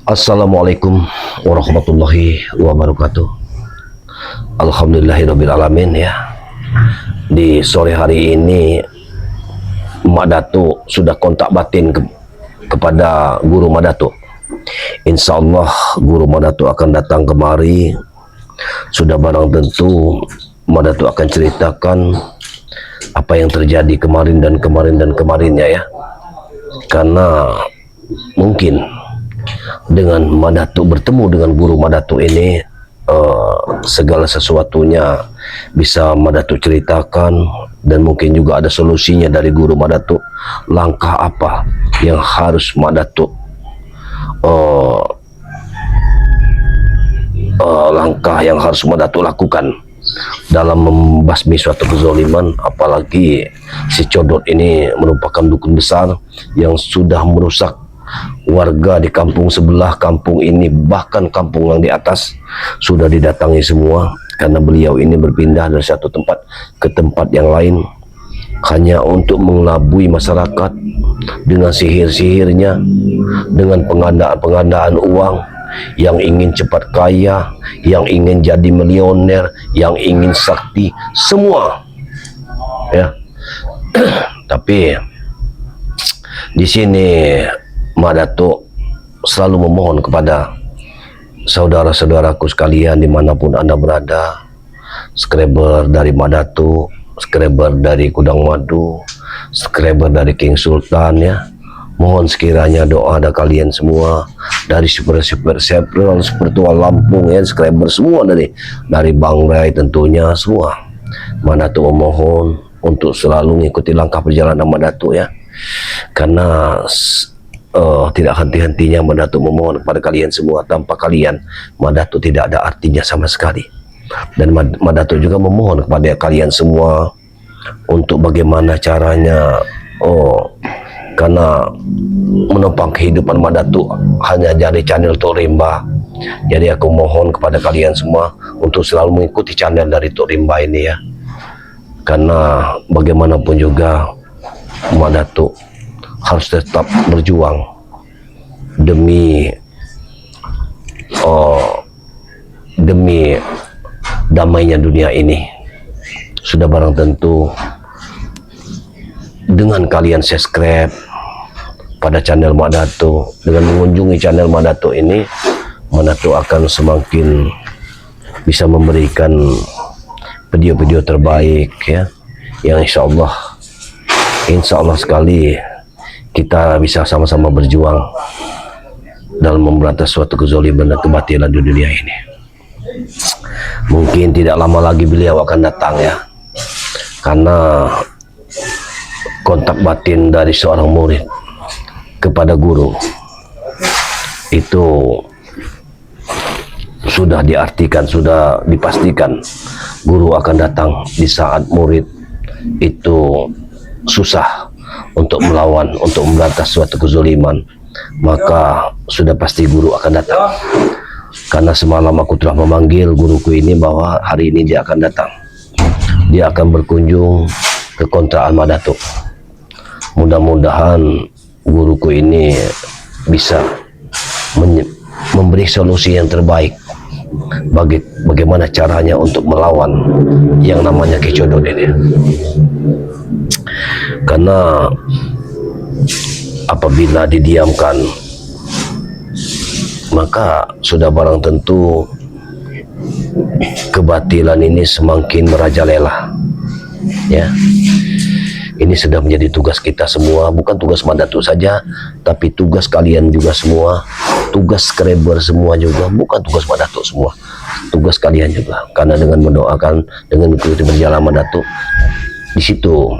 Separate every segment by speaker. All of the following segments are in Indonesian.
Speaker 1: Assalamualaikum warahmatullahi wabarakatuh. Alhamdulillahirabbil alamin ya. Di sore hari ini Mak Datuk sudah kontak batin kepada Guru Mak Datuk. Insya Allah Guru Mak Datuk akan datang kemari. Sudah barang tentu Mak Datuk akan ceritakan apa yang terjadi kemarin dan kemarinnya ya. Karena mungkin dengan Mak Datuk bertemu dengan Guru Mak Datuk ini, segala sesuatunya bisa Mak Datuk ceritakan, dan mungkin juga ada solusinya dari Guru Mak Datuk. Langkah apa yang harus Mak Datuk langkah yang harus Mak Datuk lakukan dalam membasmi suatu kezaliman, apalagi si Codot ini merupakan dukun besar yang sudah merusak warga di kampung sebelah, kampung ini, bahkan kampung yang di atas sudah didatangi semua, karena beliau ini berpindah dari satu tempat ke tempat yang lain hanya untuk mengelabui masyarakat dengan sihir-sihirnya, dengan penggandaan uang, yang ingin cepat kaya, yang ingin jadi milioner, yang ingin sakti, semua ya. Tapi di sini Mak Datuk selalu memohon kepada saudara-saudaraku sekalian dimanapun Anda berada, subscriber dari Mak Datuk, subscriber dari Kudang Madu, subscriber dari King Sultan ya. Mohon sekiranya doa ada kalian semua, dari super spiritual Lampung ya, subscriber semua dari Bang Ray tentunya semua. Mak Datuk memohon untuk selalu mengikuti langkah perjalanan Mak Datuk ya. Karena tidak henti-hentinya Mak Datuk memohon kepada kalian semua. Tanpa kalian Mak Datuk tidak ada artinya sama sekali. Dan Mak Datuk juga memohon kepada kalian semua untuk bagaimana caranya, karena menopang kehidupan Mak Datuk hanya dari channel Tok Rimba. Jadi aku mohon kepada kalian semua untuk selalu mengikuti channel dari Tok Rimba ini ya. Karena bagaimanapun juga Mak Datuk harus tetap berjuang demi damainya dunia ini. Sudah barang tentu dengan kalian subscribe pada channel Mak Datuk, dengan mengunjungi channel Mak Datuk ini, Mak Datuk akan semakin bisa memberikan video-video terbaik ya, yang insya Allah sekali kita bisa sama-sama berjuang dalam memberantas suatu kezaliman dan kebatilan di dunia ini. Mungkin tidak lama lagi beliau akan datang ya, karena kontak batin dari seorang murid kepada guru itu sudah diartikan, sudah dipastikan guru akan datang di saat murid itu susah untuk melawan, untuk memberantas suatu kezaliman. Maka sudah pasti guru akan datang. Karena semalam aku telah memanggil guruku ini bahwa hari ini dia akan datang. Dia akan berkunjung ke kontrakan Mak Datuk. Mudah-mudahan guruku ini bisa memberi solusi yang terbaik bagaimana caranya untuk melawan yang namanya Ki Codot ini. Karena apabila didiamkan, maka sudah barang tentu kebatilan ini semakin merajalela ya. Ini sudah menjadi tugas kita semua, bukan tugas Mak Datuk saja, tapi tugas kalian juga semua, tugas subscriber semua juga, bukan tugas Mak Datuk semua, tugas kalian juga. Karena dengan mendoakan, dengan mengikuti berjalan Mak Datuk, di situ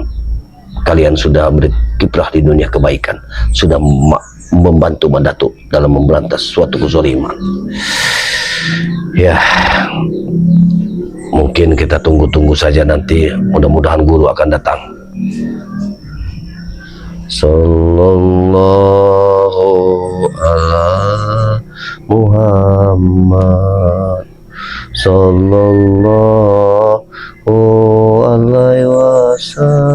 Speaker 1: kalian sudah berkiprah di dunia kebaikan, sudah membantu Mak Datuk dalam memberantas suatu kezaliman. Ya, mungkin kita tunggu saja nanti, mudah-mudahan guru akan datang. Sallallahu ala Muhammad, sallallahu alaihi wasallam,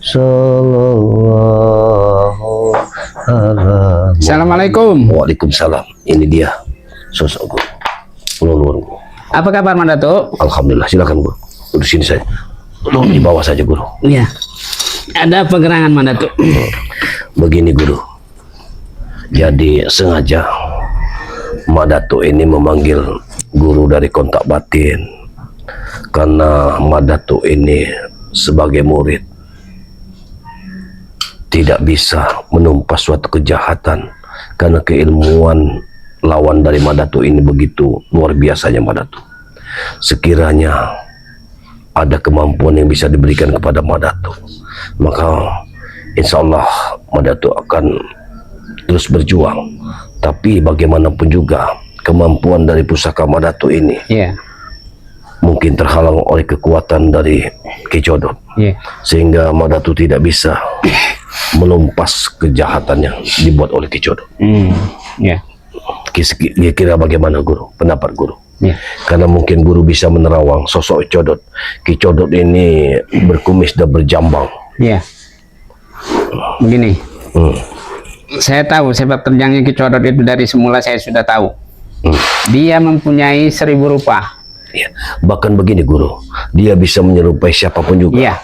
Speaker 1: sallallahu ala
Speaker 2: Assalamualaikum.
Speaker 1: Waalaikumsalam. Ini dia sosok guru. Ulun.
Speaker 2: Apa kabar Mandato?
Speaker 1: Alhamdulillah. Silakan guru. Duduk sini saja. Di bawah saja guru.
Speaker 2: Iya. Ada apa gerangan Mandato?
Speaker 1: Begini guru. Jadi sengaja Mandato ini memanggil guru dari kontak batin karena Mandato ini sebagai murid tidak bisa menumpas suatu kejahatan karena keilmuan lawan dari Mandato ini begitu luar biasanya Mandato. Sekiranya ada kemampuan yang bisa diberikan kepada Mandato, maka insya Allah Mandato akan terus berjuang. Tapi bagaimanapun juga kemampuan dari pusaka Mandato ini mungkin terhalang oleh kekuatan dari Ki Codot, sehingga Mandato tidak bisa menumpas kejahatan yang dibuat oleh Ki Codot. Kira-kira bagaimana guru? Pendapat guru? Karena mungkin guru bisa menerawang sosok Codot. Ki Codot ini berkumis dan berjambang.
Speaker 2: Begini, saya tahu sepak terjangnya Ki Codot itu dari semula saya sudah tahu. Dia mempunyai 1000 rupa.
Speaker 1: Bahkan begini guru, dia bisa menyerupai siapapun juga.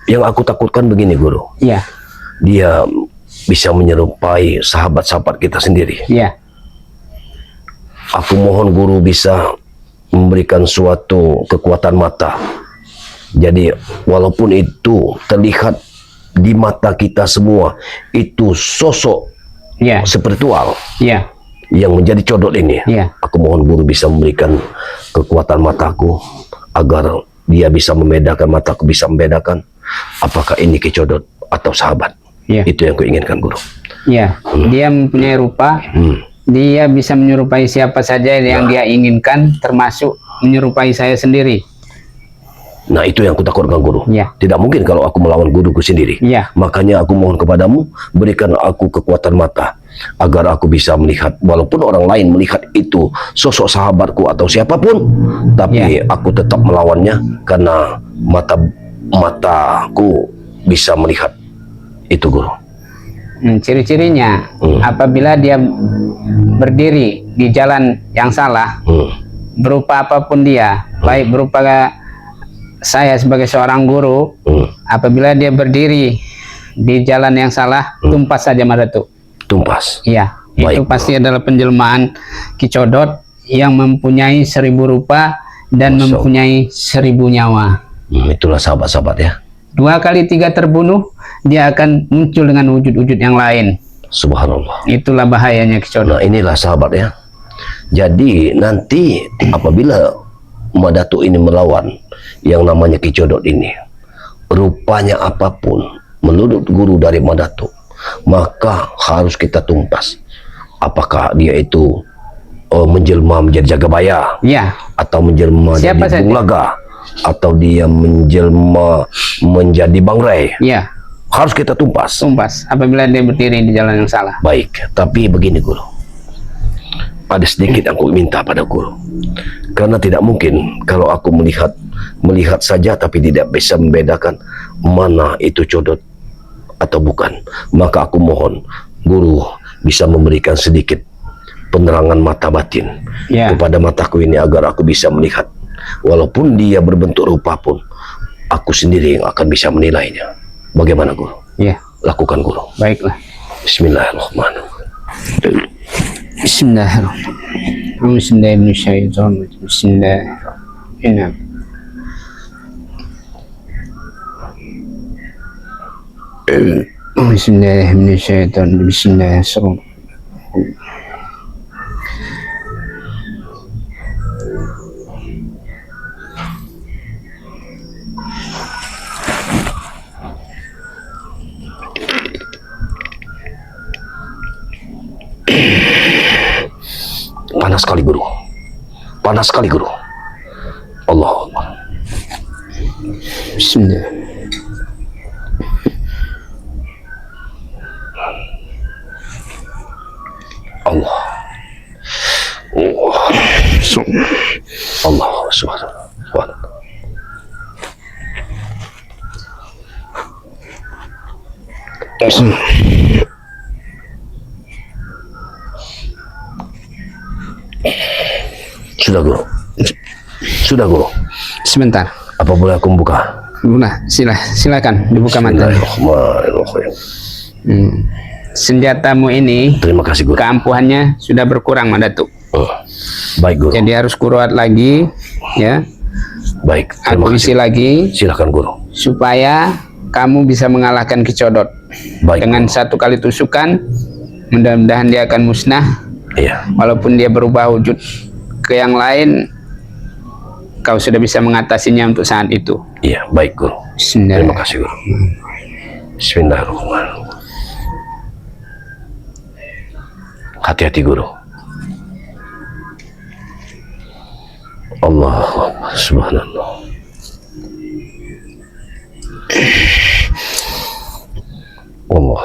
Speaker 1: Yang aku takutkan begini guru. Dia bisa menyerupai sahabat-sahabat kita sendiri. Aku mohon guru bisa memberikan suatu kekuatan mata. Jadi walaupun itu terlihat di mata kita semua itu sosok spiritual yang menjadi Codot ini, aku mohon guru bisa memberikan kekuatan mataku agar dia bisa membedakan, mataku bisa membedakan apakah ini Ki Codot atau sahabat. Itu yang kuinginkan guru. Dia mempunyai rupa, dia bisa menyerupai siapa saja yang dia inginkan, termasuk menyerupai saya sendiri. Nah itu yang kutakutkan guru. Tidak mungkin kalau aku melawan guruku sendiri. Makanya aku mohon kepadamu, berikan aku kekuatan mata agar aku bisa melihat, walaupun orang lain melihat itu sosok sahabatku atau siapapun, tapi aku tetap melawannya karena mataku bisa melihat itu guru.
Speaker 2: Ciri-cirinya apabila dia berdiri di jalan yang salah, berupa apapun dia, baik berupa saya sebagai seorang guru, apabila dia berdiri di jalan yang salah, tumpas saja Mandato. Tumpas? Itu pasti adalah penjelmaan Ki Codot yang mempunyai 1000 rupa dan mempunyai 1000 nyawa.
Speaker 1: Itulah sahabat-sahabat ya.
Speaker 2: 2 kali 3 terbunuh, dia akan muncul dengan wujud-wujud yang lain.
Speaker 1: Subhanallah.
Speaker 2: Itulah bahayanya Ki Codot.
Speaker 1: Nah inilah sahabat ya. Jadi nanti apabila Mandato ini melawan yang namanya Ki Codot ini, rupanya apapun menurut guru dari Mandato, maka harus kita tumpas. Apakah dia itu menjelma menjadi Jagabaya, atau menjelma jadi Bunglaga, atau dia menjelma menjadi Bangrai, harus kita tumpas. Apabila dia berdiri di jalan yang salah. Baik, tapi begini guru, ada sedikit aku minta pada guru, karena tidak mungkin kalau aku melihat saja tapi tidak bisa membedakan mana itu Codot atau bukan. Maka aku mohon guru bisa memberikan sedikit penerangan mata batin kepada mataku ini agar aku bisa melihat, walaupun dia berbentuk rupa pun aku sendiri yang akan bisa menilainya. Bagaimana guru? Lakukan guru.
Speaker 2: Baiklah.
Speaker 1: Bismillahirrahmanirrahim.
Speaker 2: Bismillahirrahmanirrahim. Bismillahirrahmanirrahim. Bismillahirrahmanirrahim. Bismillahirrahmanirrahim.
Speaker 1: Panas sekali guru. Panas sekali guru. Allah.
Speaker 2: Bismillah.
Speaker 1: Allah. Allah subhanahu wa ta'ala. Sudah guru. Sudah guru.
Speaker 2: Sebentar.
Speaker 1: Apa boleh aku buka?
Speaker 2: Nah, silakan dibuka mata.
Speaker 1: Bismillahirrahmanirrahim.
Speaker 2: Senjatamu ini
Speaker 1: Terima kasih guru.
Speaker 2: keampuhannya sudah berkurang, Datuk.
Speaker 1: Baik guru.
Speaker 2: Jadi harus kuruat lagi, ya.
Speaker 1: Baik.
Speaker 2: Aku isi lagi
Speaker 1: Silakan guru.
Speaker 2: supaya kamu bisa mengalahkan Kicodot.
Speaker 1: Baik.
Speaker 2: Dengan satu kali tusukan, mudah-mudahan dia akan musnah.
Speaker 1: Iya.
Speaker 2: Walaupun dia berubah wujud ke yang lain, kau sudah bisa mengatasinya untuk saat itu.
Speaker 1: Iya, baik guru. Terima kasih guru. Bismillahirrahmanirrahim. Hati-hati guru. Allah subhanallah. Allah.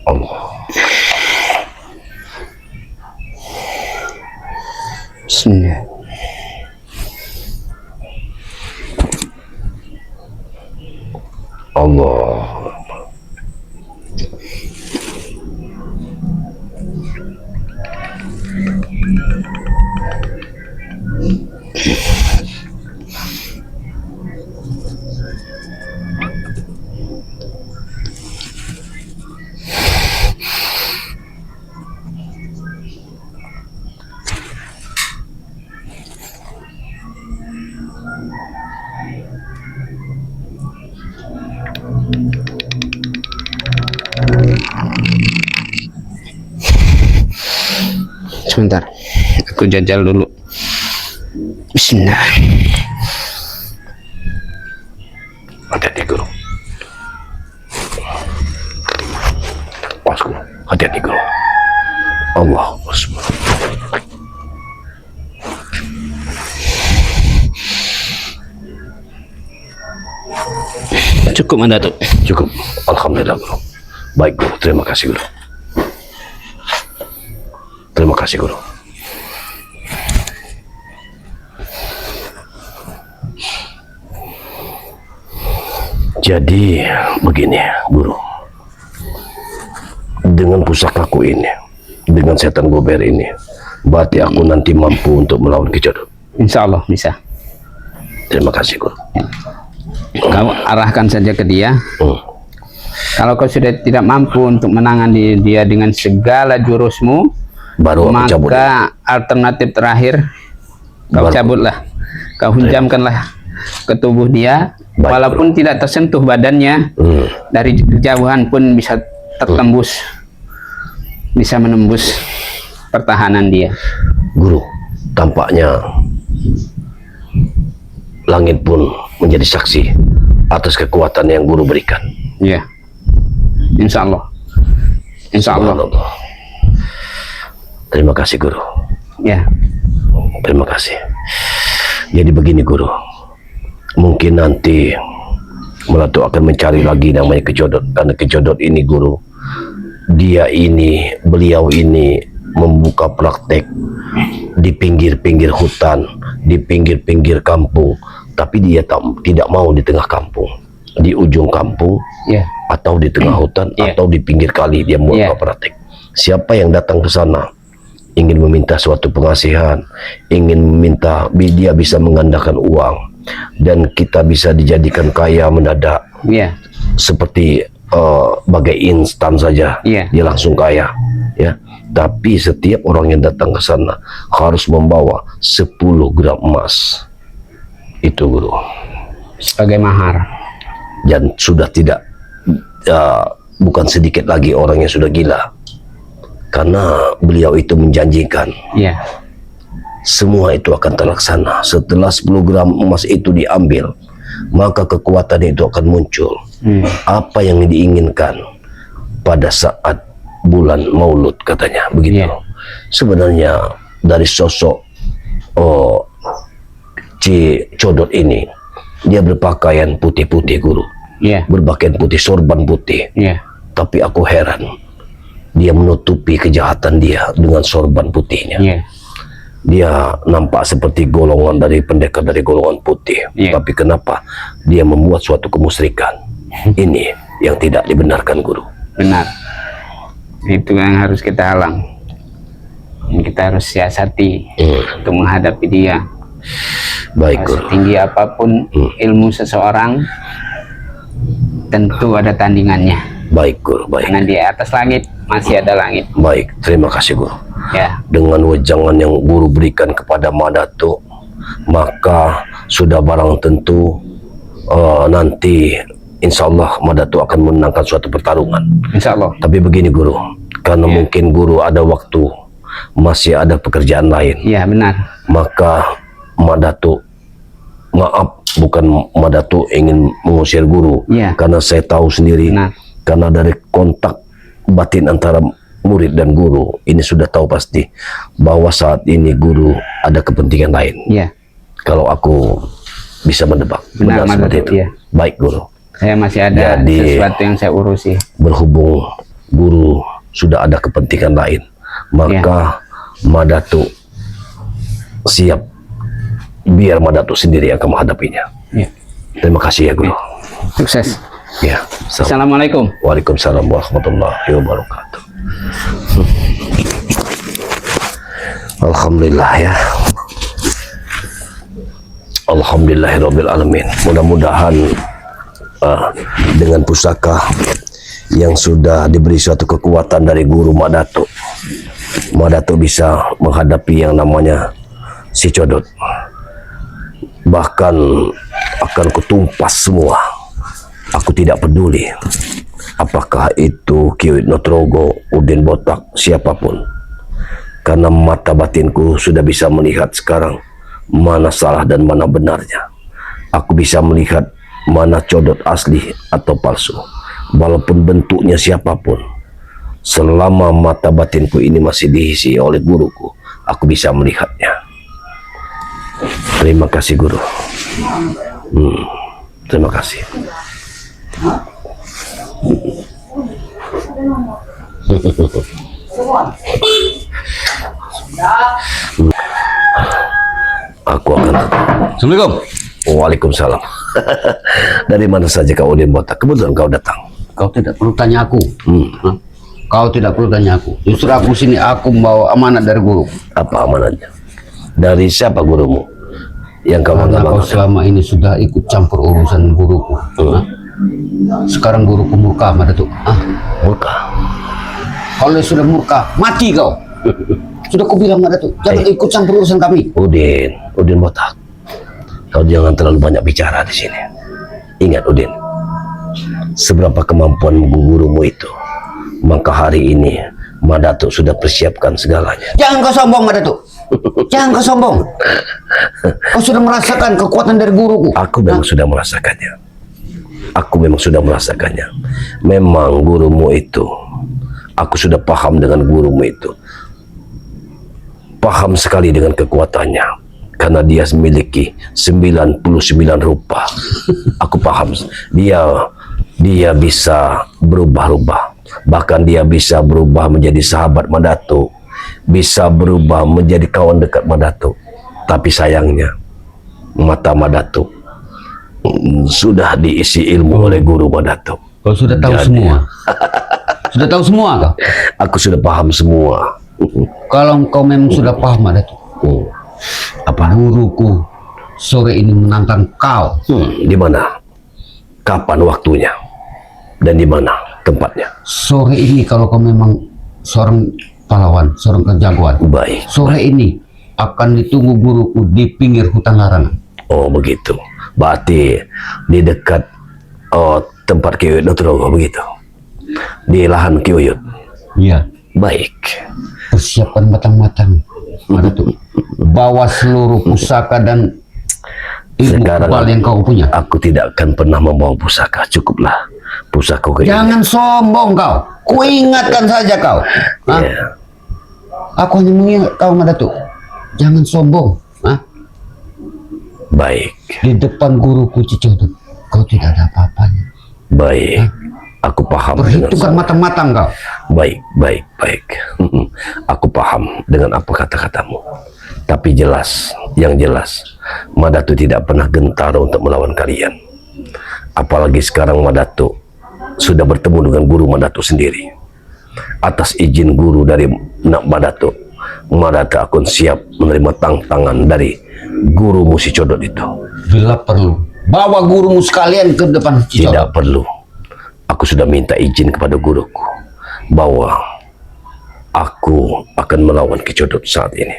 Speaker 1: Allah.
Speaker 2: Bismillah.
Speaker 1: Allah.
Speaker 2: Sebentar, aku jajal dulu. Bismillah.
Speaker 1: Hati-hati guru. Masuk. Hati-hati guru. Allah subhanallah.
Speaker 2: Cukup, Datuk.
Speaker 1: Cukup. Alhamdulillah guru. Baik guru. Terima kasih guru. Terima kasih guru. Jadi begini guru. Dengan pusakaku ini, dengan setan gober ini, berarti aku nanti mampu untuk melawan Kicodot.
Speaker 2: Insya Allah bisa.
Speaker 1: Terima kasih guru.
Speaker 2: Kau arahkan saja ke dia. Kalau kau sudah tidak mampu untuk menangani dia dengan segala jurusmu,
Speaker 1: Baru aku cabut.
Speaker 2: maka alternatif terakhir kau cabutlah, kau hunjamkanlah ke tubuh dia.
Speaker 1: Baik,
Speaker 2: walaupun tidak tersentuh badannya, dari kejauhan pun bisa tertembus, bisa menembus pertahanan dia.
Speaker 1: Guru, tampaknya langit pun menjadi saksi atas kekuatan yang guru berikan.
Speaker 2: Ya, insya Allah. Insya Allah.
Speaker 1: Subhanallah. Terima kasih guru.
Speaker 2: Ya,
Speaker 1: Terima kasih. Jadi begini guru, mungkin nanti Melatu akan mencari lagi namanya Kicodot, karena Kicodot ini guru, beliau ini membuka praktek di pinggir-pinggir hutan, di pinggir-pinggir kampung, tapi dia tidak mau di tengah kampung, di ujung kampung,
Speaker 2: ya,
Speaker 1: atau di tengah hutan, atau di pinggir kali dia membuka praktek. Siapa yang datang ke sana ingin meminta suatu pengasihan, ingin meminta dia bisa menggandakan uang, dan kita bisa dijadikan kaya mendadak,
Speaker 2: ya,
Speaker 1: seperti bagai instan saja,
Speaker 2: Iya.
Speaker 1: dia langsung kaya, ya. Tapi setiap orang yang datang ke sana harus membawa 10 gram emas, itu guru,
Speaker 2: sebagai mahar.
Speaker 1: dan sudah tidak bukan sedikit lagi orang yang sudah gila, karena beliau itu menjanjikan
Speaker 2: Ya,
Speaker 1: semua itu akan terlaksana. Setelah 10 gram emas itu diambil, maka kekuatan itu akan muncul. Apa yang diinginkan pada saat bulan Maulud, katanya begitu.
Speaker 2: Iya.
Speaker 1: Sebenarnya dari sosok Kicodot ini, dia berpakaian putih-putih guru,
Speaker 2: ya,
Speaker 1: berpakaian putih, sorban putih.
Speaker 2: ya,
Speaker 1: Tapi aku heran, dia menutupi kejahatan dia dengan sorban putihnya.
Speaker 2: ya,
Speaker 1: dia nampak seperti golongan dari pendekar dari golongan putih.
Speaker 2: Iya.
Speaker 1: Tapi kenapa dia membuat suatu kemusyrikan? Ini yang tidak dibenarkan, Guru.
Speaker 2: Benar. Itu yang harus kita halang. Dan kita harus siasati untuk menghadapi dia.
Speaker 1: Baik, Guru.
Speaker 2: Setinggi apapun ilmu seseorang, tentu ada tandingannya.
Speaker 1: Baik, Guru. Baik.
Speaker 2: Karena di atas langit masih ada langit.
Speaker 1: Baik, terima kasih, Guru.
Speaker 2: Ya,
Speaker 1: Dengan wejangan yang Guru berikan kepada Madatuk, maka sudah barang tentu nanti insya Allah Madatuk akan memenangkan suatu pertarungan.
Speaker 2: insya Allah.
Speaker 1: Tapi begini, Guru, karena mungkin Guru ada waktu, masih ada pekerjaan lain,
Speaker 2: Iya, benar.
Speaker 1: maka Madatuk, maaf, bukan Madatuk ingin mengusir Guru,
Speaker 2: Iya.
Speaker 1: karena saya tahu sendiri,
Speaker 2: Benar.
Speaker 1: karena dari kontak batin antara murid dan guru ini sudah tahu pasti bahwa saat ini Guru ada kepentingan lain.
Speaker 2: Iya,
Speaker 1: Kalau aku bisa menebak,
Speaker 2: Benar,
Speaker 1: seperti
Speaker 2: Madatuk,
Speaker 1: itu.
Speaker 2: iya.
Speaker 1: Baik, Guru.
Speaker 2: saya masih ada
Speaker 1: Jadi-
Speaker 2: sesuatu yang saya urusi.
Speaker 1: Berhubung Guru sudah ada kepentingan lain, maka Madatuk siap, biar Madatuk sendiri yang akan menghadapinya.
Speaker 2: Ya.
Speaker 1: Terima kasih ya, Guru.
Speaker 2: Sukses.
Speaker 1: Ya.
Speaker 2: Assalamualaikum.
Speaker 1: Waalaikumsalam warahmatullahi wabarakatuh. Alhamdulillah ya. Alhamdulillahirabbil alamin. Mudah-mudahan dengan pusaka yang sudah diberi suatu kekuatan dari Guru Madatuk, Madatuk bisa menghadapi yang namanya si Codot. Bahkan akan kutumpas semua. Aku tidak peduli apakah itu Kiwit Notrogo, Udin Botak, siapapun. Karena mata batinku sudah bisa melihat sekarang mana salah dan mana benarnya. Aku bisa melihat mana Codot asli atau palsu. Walaupun bentuknya siapapun. Selama mata batinku ini masih diisi oleh guruku, aku bisa melihatnya. Terima kasih, Guru. Terima kasih. Aku akan.
Speaker 3: Assalamualaikum.
Speaker 1: Waalaikumsalam. Dari mana saja kau Udin Botak? Kebetulan kau datang.
Speaker 3: Kau tidak perlu tanya aku. Hah? Kau tidak perlu tanya aku. Justru aku sini, aku membawa amanat dari guru.
Speaker 1: Apa amanatnya? Dari siapa gurumu? Yang kau
Speaker 3: Karena kau
Speaker 1: bangga-banggakan?
Speaker 3: selama ini sudah ikut campur urusan guruku. Hah? Sekarang guruku murka, Madatuk.
Speaker 1: Murka.
Speaker 3: Kalau sudah murka, mati kau. Sudah kubilang, Madatuk, jangan ikut campur urusan kami.
Speaker 1: Udin Botak. Kau jangan terlalu banyak bicara di sini. Ingat, Udin. Seberapa kemampuan gurumu itu, maka hari ini Madatuk sudah persiapkan segalanya.
Speaker 3: Jangan kau sombong, Madatuk. Jangan kau sombong. Kau sudah merasakan kekuatan dari guruku.
Speaker 1: Aku memang sudah merasakannya. Aku memang sudah merasakannya. Memang gurumu itu, aku sudah paham dengan gurumu itu. Paham sekali dengan kekuatannya. Karena dia memiliki 99 rupa. Aku paham. Dia bisa berubah-ubah. Bahkan dia bisa berubah menjadi sahabat Madatuk. Bisa berubah menjadi kawan dekat Madatuk. Tapi sayangnya, mata Madatuk sudah diisi ilmu oleh guru Madatuk.
Speaker 3: Kau sudah tahu
Speaker 1: Jadi-
Speaker 3: semua. Sudah tahu semua kau.
Speaker 1: Aku sudah paham semua.
Speaker 3: Kalau kau memang sudah paham, Madatuk,
Speaker 1: Apa?
Speaker 3: guruku sore ini menantang kau.
Speaker 1: Di mana? Kapan waktunya? Dan di mana tempatnya?
Speaker 3: Sore ini kalau kau memang seorang pahlawan, seorang kejagoan,
Speaker 1: Baik.
Speaker 3: sore ini akan ditunggu guruku di pinggir hutan larangan.
Speaker 1: Oh, begitu. Berarti di dekat tempat Kiwit Notrogo, begitu. Di lahan Kiwit.
Speaker 3: Iya.
Speaker 1: Baik.
Speaker 3: Persiapkan matang-matang, Madatuk. Bawa seluruh pusaka dan ilmu
Speaker 1: Sekarang
Speaker 3: kebal yang kau punya.
Speaker 1: aku tidak akan pernah membawa pusaka. Cukuplah pusaka ini.
Speaker 3: Jangan sombong kau. Kuingatkan saja kau. Hah?
Speaker 1: Ya.
Speaker 3: Aku hanya mengingat kau, Madatuk. Jangan sombong. Hah?
Speaker 1: Baik.
Speaker 3: Di depan guruku Cicodot, kau tidak ada apa-apanya.
Speaker 1: Baik. Aku paham dengan
Speaker 3: Perhitungkan matang-matang kau.
Speaker 1: Baik. Aku paham dengan apa kata-katamu. Tapi Tapi yang jelas, Madatu tidak pernah gentar untuk melawan kalian. Apalagi sekarang Madatu sudah bertemu dengan guru Madatu sendiri. Atas izin guru dari Nak Madatu, Madatu akan siap menerima tantangan dari gurumu si Codot itu.
Speaker 3: Bila perlu, bawa gurumu sekalian ke depan Cicodot.
Speaker 1: Tidak perlu. Aku sudah minta izin kepada guruku bahwa aku akan melawan Ki Codot saat ini.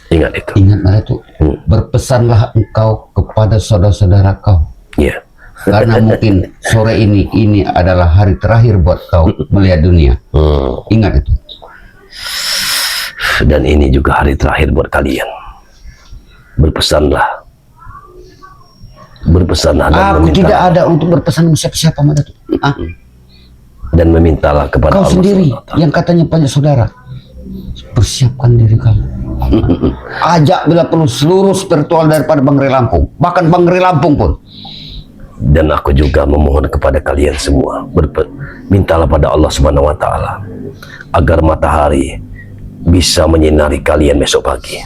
Speaker 1: Ingat itu.
Speaker 3: Ingat Madatu, berpesanlah engkau kepada saudara-saudara kau.
Speaker 1: Iya.
Speaker 3: Karena mungkin sore ini adalah hari terakhir buat kau melihat dunia. Ingat itu.
Speaker 1: Dan ini juga hari terakhir buat kalian. Berpesanlah. Berpesanlah dan
Speaker 3: Aku
Speaker 1: memintalah.
Speaker 3: tidak ada untuk berpesan sama siapa-siapa Madatu.
Speaker 1: Dan memintalah kepada
Speaker 3: Kau
Speaker 1: Allah
Speaker 3: sendiri
Speaker 1: SWT.
Speaker 3: yang katanya banyak saudara. Persiapkan diri kamu. Ajak bila perlu seluruh spiritual daripada Bangri Lampung. Bahkan Bangri Lampung pun.
Speaker 1: Dan aku juga memohon kepada kalian semua, mintalah pada Allah Subhanahu wa taala agar matahari bisa menyinari kalian besok pagi.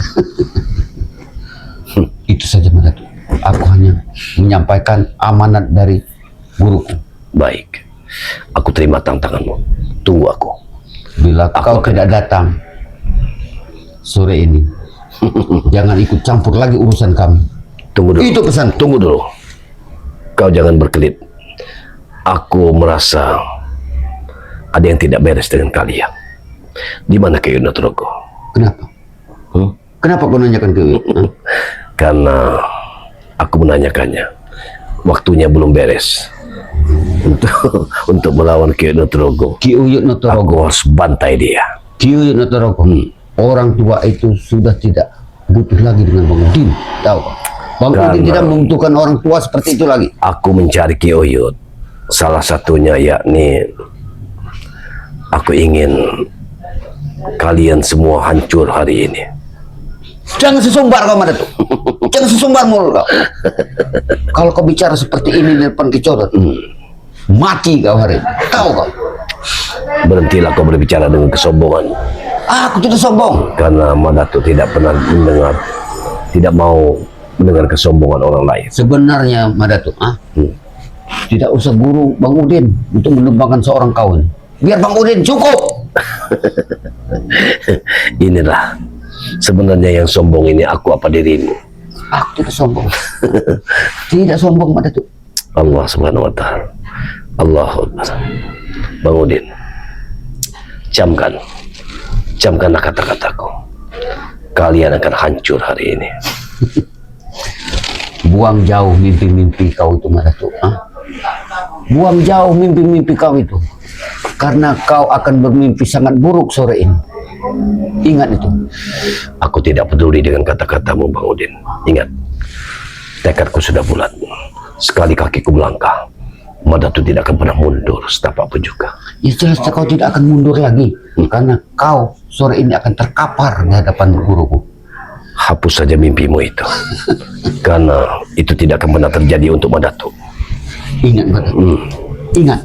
Speaker 3: Itu saja Madatu. Aku hanya menyampaikan amanat dari guruku.
Speaker 1: Baik. Aku terima tantanganmu. Tunggu aku.
Speaker 3: Bila kau
Speaker 1: akan-
Speaker 3: tidak datang sore ini, jangan ikut campur lagi urusan kami.
Speaker 1: Tunggu dulu.
Speaker 3: Itu pesan.
Speaker 1: Tunggu dulu. Kau jangan berkelit. Aku merasa ada yang tidak beres dengan kalian. Di mana Ki Unotrogo?
Speaker 3: Kenapa? Kenapa kau nanyakan ke
Speaker 1: Karena aku menanyakannya. Waktunya belum beres. Untuk melawan Ki Unotrogo.
Speaker 3: Ki Uyut Notorogo?
Speaker 1: Aku harus bantai dia.
Speaker 3: Ki Uyut Notorogo. Orang tua itu sudah tidak butuh lagi dengan Bang Udin. Tahu? Bang Udin tidak membutuhkan orang tua seperti itu lagi.
Speaker 1: Aku mencari Ki Uyut. Salah satunya yakni aku ingin kalian semua hancur hari ini.
Speaker 3: Jangan sesumbar kau Madatu. Jangan sesumbar mulu kau. Kalau kau bicara seperti ini di depan Ki Codot, mati kau hari ini. Tahu kau?
Speaker 1: Berhentilah kau berbicara dengan kesombongan.
Speaker 3: Aku tidak sombong.
Speaker 1: Karena Madatu tidak pernah mendengar, tidak mau mendengar kesombongan orang lain.
Speaker 3: Sebenarnya Madatu, tidak usah guru Bang Udin untuk menumbangkan seorang kawan. Biar Bang Udin cukup.
Speaker 1: Inilah sebenarnya yang sombong ini aku apa dirimu.
Speaker 3: Aku tidak sombong. Tidak sombong Madatu.
Speaker 1: Allah Subhanahu wa taala. Allahu Akbar. Bang Udin, camkanlah kata-kataku. Kalian akan hancur hari ini.
Speaker 3: Buang jauh mimpi-mimpi kau itu Madatu. Buang jauh mimpi-mimpi kau itu. Karena kau akan bermimpi sangat buruk sore ini. Ingat itu.
Speaker 1: Aku tidak peduli dengan kata-katamu Bang Udin. Ingat, tekadku sudah bulat. Sekali kakiku melangkah, Madatu tidak akan pernah mundur setapak pun juga.
Speaker 3: Ya jelas kau tidak akan mundur lagi. Karena kau sore ini akan terkapar di hadapan guruku.
Speaker 1: Hapus saja mimpimu itu. Karena itu tidak akan pernah terjadi untuk Madatu.
Speaker 3: Ingat Madatu. Ingat.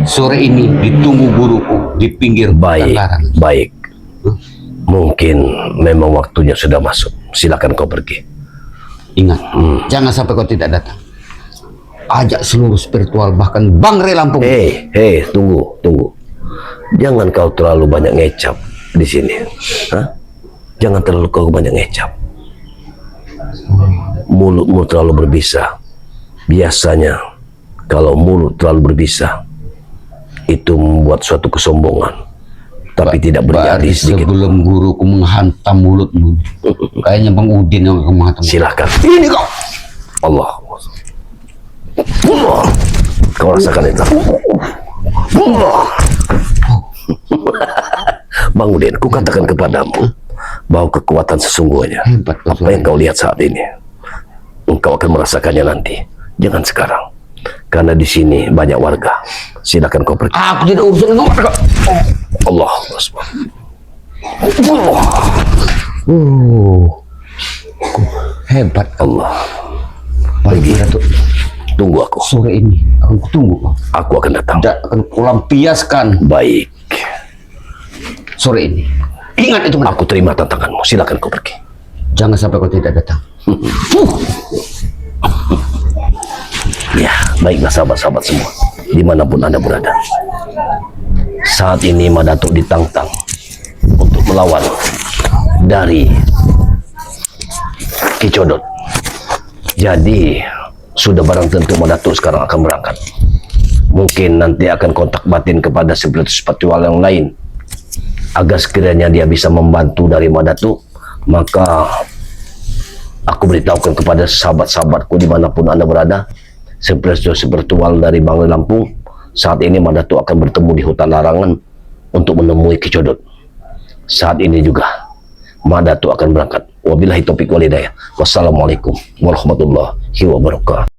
Speaker 3: Sore ini ditunggu guruku di pinggir
Speaker 1: Baik,
Speaker 3: Banglaran.
Speaker 1: baik. Mungkin memang waktunya sudah masuk. Silakan kau pergi.
Speaker 3: Ingat, jangan sampai kau tidak datang. Ajak seluruh spiritual bahkan Bangri Lampung.
Speaker 1: Hei, tunggu. Jangan kau terlalu banyak ngecap di sini. Jangan terlalu kau banyak ngecap. Mulutmu terlalu berbisa. Biasanya kalau mulut terlalu berbisa itu membuat suatu kesombongan. Tapi tidak berjadi
Speaker 3: Baris
Speaker 1: sedikit.
Speaker 3: sebelum guruku menghantam mulutmu. Kayaknya Bang Udin yang akan menghantam.
Speaker 1: Silakan.
Speaker 3: Ini kau.
Speaker 1: Allah. Kau rasakan itu. Bang Udin, ku katakan kepadamu bahwa kekuatan sesungguhnya
Speaker 3: Hebat kau
Speaker 1: apa yang kau lihat saat ini, engkau akan merasakannya nanti. Jangan sekarang, karena di sini banyak warga. Silakan kau pergi.
Speaker 3: Aku tidak urusan dengan kau.
Speaker 1: Allah Akbar.
Speaker 3: Hebat kau.
Speaker 1: Allah.
Speaker 3: Pergi Datuk.
Speaker 1: Tunggu aku.
Speaker 3: Sore ini akan kutunggu kau.
Speaker 1: Aku akan datang.
Speaker 3: Tidak akan kulampiaskan
Speaker 1: Baik.
Speaker 3: sore ini. Ingat itu, Madatu.
Speaker 1: Aku terima tantanganmu. Silakan kau pergi.
Speaker 3: Jangan sampai kau tidak datang.
Speaker 1: Ya, baiklah sahabat-sahabat semua, dimanapun Anda berada. Saat ini Madatuk ditantang untuk melawan dari Ki Codot. Jadi, sudah barang tentu Madatuk sekarang akan berangkat. Mungkin nanti akan kontak batin kepada spiritual yang lain, agar sekiranya dia bisa membantu dari Madatuk. Maka aku beritahukan kepada sahabat-sahabatku dimanapun Anda berada, spiritual dari Bangli Lampung, saat ini Madatuk akan bertemu di hutan larangan untuk menemui Ki Codot. Saat ini juga Madatuk akan berangkat. Wabillahi taufiq wal hidayah. Wassalamualaikum warahmatullahi wabarakatuh.